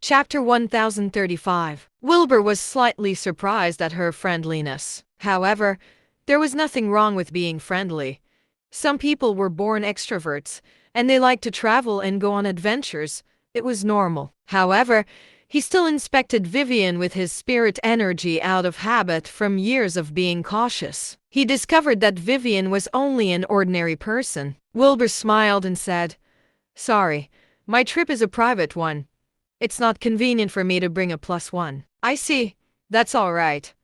Chapter 1035. Wilbur was slightly surprised at her friendliness. However, there was nothing wrong with being friendly. Some people were born extroverts, and they like to travel and go on adventures. It was normal. However, he still inspected Vivian with his spirit energy out of habit from years of being cautious. He discovered that Vivian was only an ordinary person. Wilbur smiled and said, "Sorry, my trip is a private one. It's not convenient for me to bring a +1. I see. That's all right.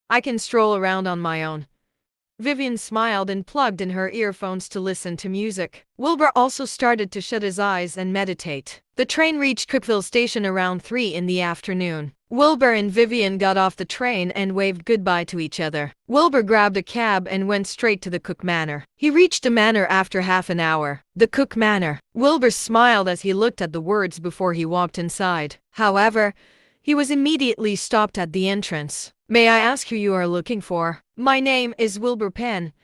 I can stroll around on my own." Vivian smiled and plugged in her earphones to listen to music. Wilbur also started to shut his eyes and meditate. The train reached Cookville Station around 3 in the afternoon. Wilbur and Vivian got off the train and waved goodbye to each other. Wilbur grabbed a cab and went straight to the Cook Manor. He reached the manor after half an hour. The Cook Manor. Wilbur smiled as he looked at the words before he walked inside. However, he was immediately stopped at the entrance. "May I ask who you are looking for?" "My name is Wilbur Penn.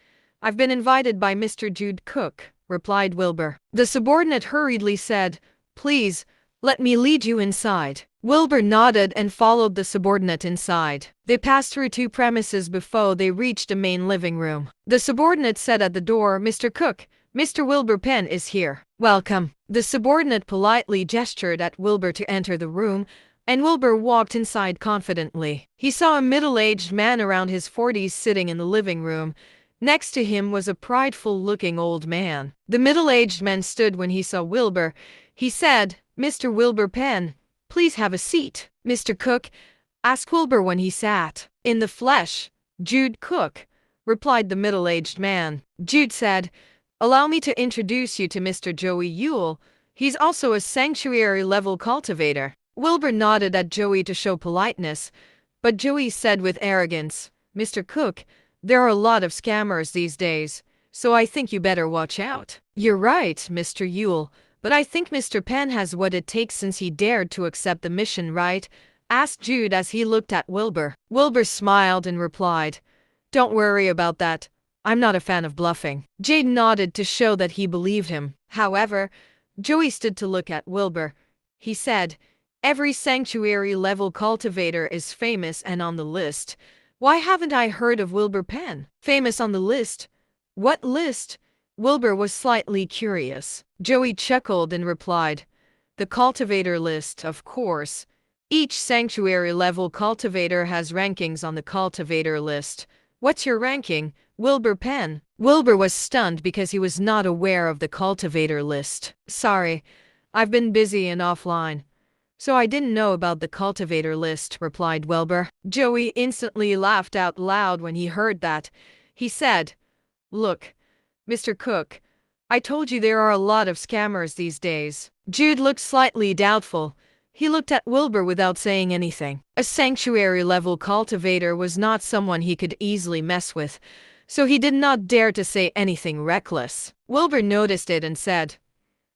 I've been invited by Mr. Jude Cook," replied Wilbur. The subordinate hurriedly said, "Please, let me lead you inside." Wilbur nodded and followed the subordinate inside. They passed through 2 premises before they reached the main living room. The subordinate said at the door, "Mr. Cook, Mr. Wilbur Penn is here. Welcome." The subordinate politely gestured at Wilbur to enter the room, and Wilbur walked inside confidently. He saw a middle-aged man around his 40s sitting in the living room. Next to him was a prideful-looking old man. The middle-aged man stood when he saw Wilbur. He said, "Mr. Wilbur Penn, please have a seat." "Mr. Cook?" asked Wilbur when he sat. "In the flesh, Jude Cook," replied the middle-aged man. Jude said, "Allow me to introduce you to Mr. Joey Ewell. He's also a sanctuary-level cultivator." Wilbur nodded at Joey to show politeness, but Joey said with arrogance, "Mr. Cook, there are a lot of scammers these days, so I think you better watch out." "You're right, Mr. Ewell, but I think Mr. Penn has what it takes since he dared to accept the mission, right?" asked Jude as he looked at Wilbur. Wilbur smiled and replied, "Don't worry about that. I'm not a fan of bluffing." Jude nodded to show that he believed him. However, Joey stood to look at Wilbur. He said, "Every sanctuary-level cultivator is famous and on the list. Why haven't I heard of Wilbur Penn?" "Famous on the list? What list?" Wilbur was slightly curious. Joey chuckled and replied, "The cultivator list, of course. Each sanctuary-level cultivator has rankings on the cultivator list. What's your ranking, Wilbur Penn?" Wilbur was stunned because he was not aware of the cultivator list. "Sorry, I've been busy and offline, so I didn't know about the cultivator list," replied Wilbur. Joey instantly laughed out loud when he heard that. He said, "Look, Mr. Cook, I told you there are a lot of scammers these days." Jude looked slightly doubtful. He looked at Wilbur without saying anything. A sanctuary-level cultivator was not someone he could easily mess with, so he did not dare to say anything reckless. Wilbur noticed it and said,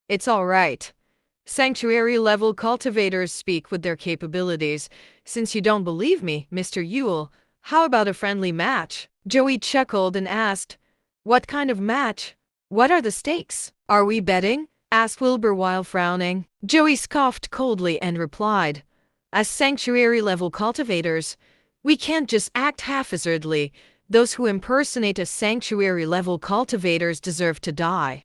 "It's all right. Sanctuary-level cultivators speak with their capabilities. Since you don't believe me, Mr. Ewell, how about a friendly match?" Joey chuckled and asked, "What kind of match? What are the stakes? Are we betting?" asked Wilbur while frowning. Joey scoffed coldly and replied, "As sanctuary-level cultivators, we can't just act haphazardly. Those who impersonate a sanctuary-level cultivators deserve to die."